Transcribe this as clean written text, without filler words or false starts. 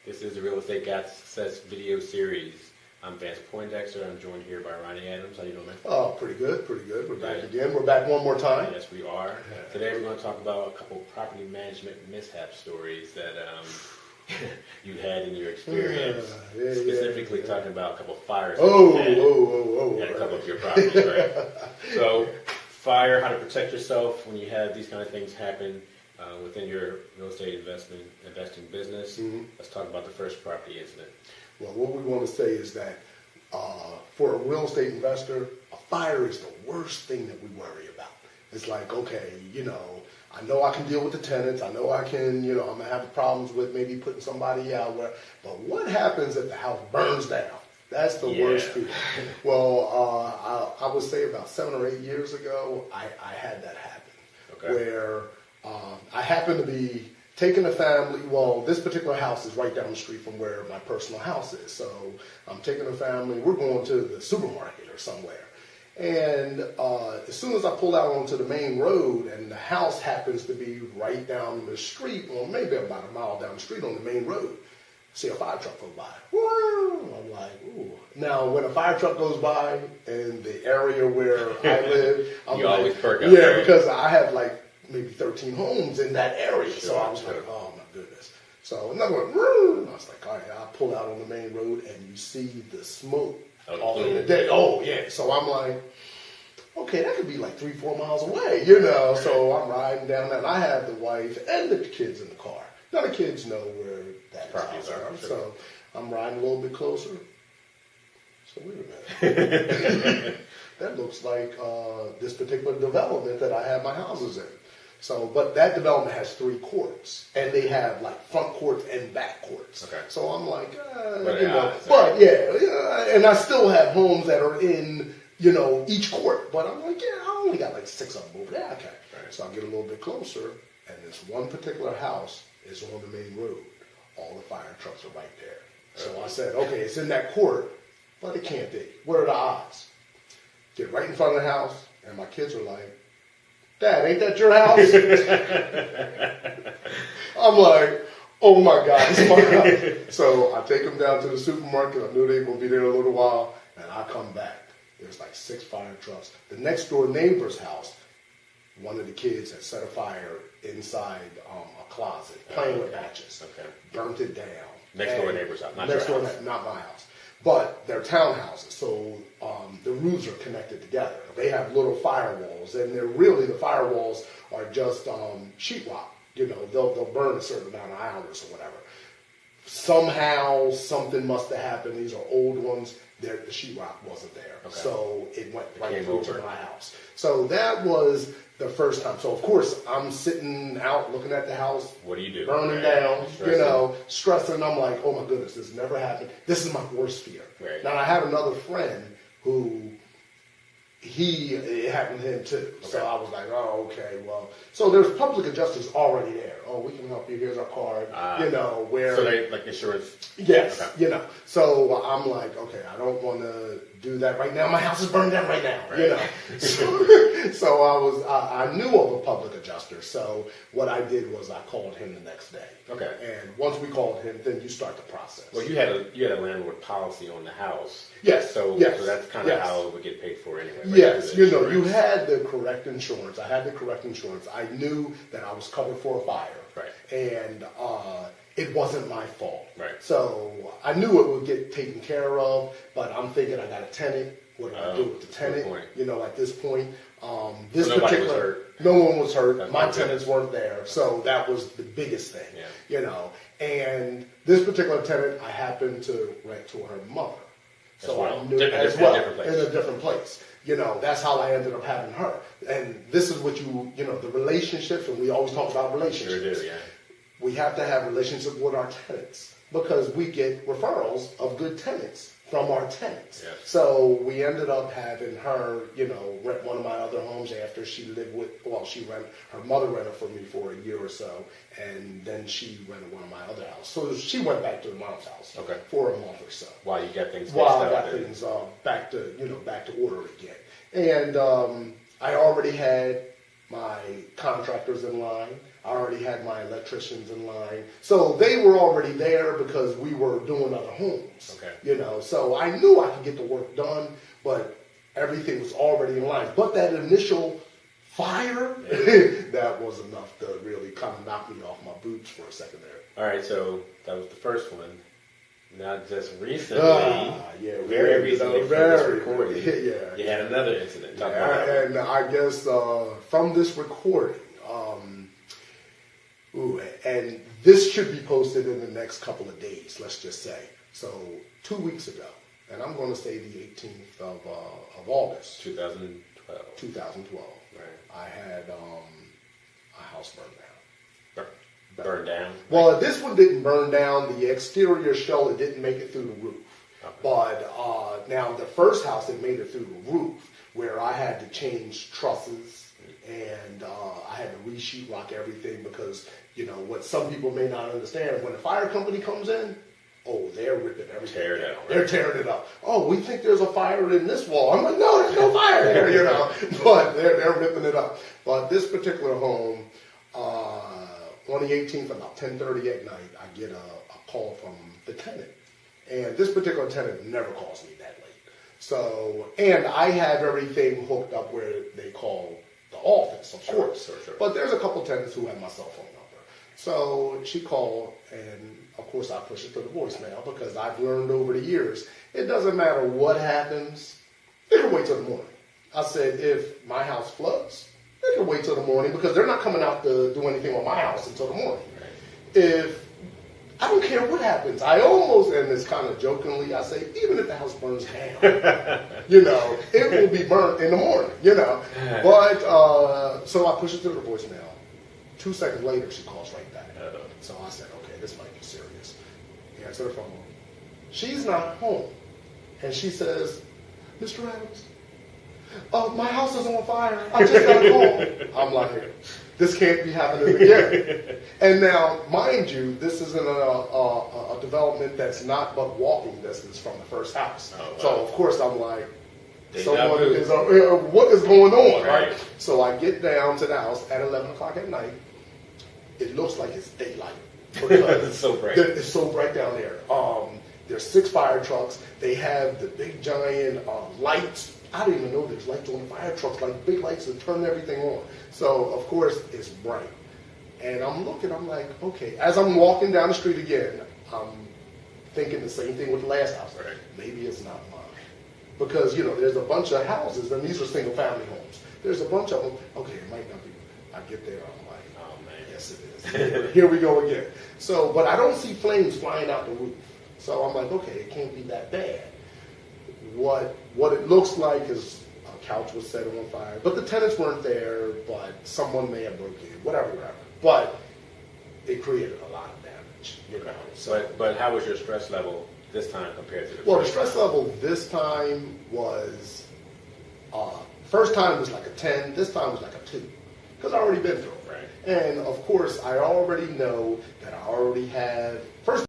This is the Real Estate Guide Success video series. I'm Vance Poindexter. I'm joined here by Ronnie Adams. How you doing, man? Oh, pretty good, pretty good. We're back again. We're back one more time. Yes, we are. Today we're going to talk about a couple property management mishap stories that you had in your experience. Specifically talking about a couple fires. At a couple of your properties, right? So, fire, how to protect yourself when you have these kind of things happen within your real estate investing business. Let's talk about the first property incident. Well, what we want to say is that for a real estate investor, a fire is the worst thing that we worry about. It's like, okay, I know I can deal with the tenants. I know I can, I'm going to have problems with maybe putting somebody out. But what happens if the house burns down? That's the worst feeling. Well, I would say about 7 or 8 years ago, I had that happen. Where I happened to be taking a family. Well, this particular house is right down the street from where my personal house is. So I'm taking a family. We're going to the supermarket or somewhere. And as soon as I pull out onto the main road, and the house happens to be right down the street, or maybe about a mile down the street on the main road, see a fire truck go by. Woo! I'm like, ooh. Now, when a fire truck goes by in the area where I live, I'm you always perk up. Yeah, because I have like maybe 13 homes in that area. So I was like, oh my goodness. So another one, woo! I was like, all right, I'll pull out on the main road, and you see the smoke. Oh, yeah. So I'm like, okay, that could be like 3-4 miles away, So I'm riding down there, and I have the wife and the kids in the car. Now the kids know where that properties are. Sure. So I'm riding a little bit closer. So wait a minute. That looks like this particular development that I have my houses in. So, but that development has 3 courts, and they have like front courts and back courts. Okay. So I'm like, and I still have homes that are in, each court. But I'm like, I only got like 6 of them over there. Okay. Right. So I get a little bit closer, and this one particular house is on the main road. All the fire trucks are right there. So I said, okay, it's in that court, but it can't be. What are the odds? Get right in front of the house, and my kids are like, Dad, ain't that your house? I'm like, oh my God, it's my house. So I take them down to the supermarket. I knew they were going to be there a little while, and I come back. There's like 6 fire trucks. The next door neighbor's house, one of the kids had set a fire inside a closet, playing with matches. Okay. Burnt it down. Next door neighbor's house, not next your door, house. Not my house. But they're townhouses, so the roofs are connected together. They have little firewalls, and the firewalls are just sheetrock. They'll burn a certain amount of hours or whatever. Somehow, something must have happened. These are old ones. The sheetrock wasn't there, so it went right through to my house. So that was the first time. So of course I'm sitting out looking at the house. What do you do? Burning down, stressing. I'm like, oh my goodness, this never happened. This is my worst fear. Right. Now I have another friend who it happened to him too. Okay. So I was like, oh, okay, well. So there's public adjusters already there. Oh, we can help you. Here's our card. Where. So they like insurance. Yes. Okay. So I'm like, okay, I don't want to do that right now. My house is burned down right now. Right. So I knew of a public adjuster. So what I did was I called him the next day. Okay. And once we called him, then you start the process. Well, you had a landlord policy on the house. Yes. So that's kind of how it would get paid for anyway. Right? Yes. You had the correct insurance. I had the correct insurance. I knew that I was covered for a fire. Right. And it wasn't my fault. Right. So I knew it would get taken care of, but I'm thinking I got a tenant. What do I do with the tenant? At this point, no one was hurt. My tenants weren't there, so that was the biggest thing. Yeah. And this particular tenant, I happened to rent to her mother, so I knew in a different place. That's how I ended up having her. And this is what the relationships, and we always talk about relationships. Sure do, yeah. We have to have relationships with our tenants because we get referrals of good tenants from our tenants. Yes. So we ended up having her, rent one of my other homes after she lived her mother rented for me for a year or so, and then she rented one of my other houses. So she went back to her mom's house for a month or so. While you got things back to order again. And I already had my contractors in line. I already had my electricians in line. So they were already there because we were doing other homes. Okay. You know, so I knew I could get the work done, but everything was already in line. But that initial fire, that was enough to really kind of knock me off my boots for a second there. All right, so that was the first one. Now, just recently, very recently from this recording, you had another incident. Talk about that. And I guess from this recording, and this should be posted in the next couple of days, let's just say. So 2 weeks ago, and I'm going to say the 18th of August. 2012. Right. I had a house burned down. Burned down? Well, this one didn't burn down. The exterior shell, it didn't make it through the roof. Okay. But now the first house, it made it through the roof, where I had to change trusses and I had to re-sheetrock everything because, you know, what some people may not understand, when the fire company comes in, they're ripping everything. Tear it out, right? They're tearing it up. Oh, we think there's a fire in this wall. I'm like, no, there's no fire there, you know. But they're ripping it up. But this particular home, on the 18th, about 10:30 at night, I get a call from the tenant. And this particular tenant never calls me that late. So, and I have everything hooked up where they call the office, of course. Sure. But there's a couple tenants who have my cell phone number. So she called, and of course I push it to the voicemail because I've learned over the years, it doesn't matter what happens, they can wait till the morning. I said, if my house floods, they can wait till the morning because they're not coming out to do anything on my house until the morning. If I don't care what happens, I almost, and it's kind of jokingly, I say, even if the house burns down, you know, it will be burnt in the morning, you know. But so I push it to the voicemail. 2 seconds later, she calls right back. So I said, okay, this might be serious. Answer the phone. She's not home, and she says, Mr. Adams, my house is on fire. I just got a call. I'm like, this can't be happening again. And now, mind you, this is in a development that's not but walking distance from the first house. Oh, wow. So, of course, I'm like, what is going on, right? So I get down to the house at 11 o'clock at night. It looks like it's daylight. Because it's so bright. It's so bright down there. There's 6 fire trucks. They have the big giant lights. I didn't even know there's lights on the fire trucks, like big lights that turn everything on. So, of course, it's bright. And I'm looking, I'm like, okay. As I'm walking down the street again, I'm thinking the same thing with the last house. Right. Maybe it's not mine. Because, you know, there's a bunch of houses, and these are single-family homes. There's a bunch of them. Okay, it might not be. I get there, I'm like, oh, man, yes, it is. Here we go again. So, but I don't see flames flying out the roof. So I'm like, okay, it can't be that bad. What it looks like is a couch was set on fire, but the tenants weren't there, but someone may have broken in, whatever. But it created a lot of damage, you know. So, but how was your stress level this time compared to the well, the first stress time? level this time was, first time was like a 10, this time was like a 2, because I already been through it. Right. And of course, I already know that I already have, first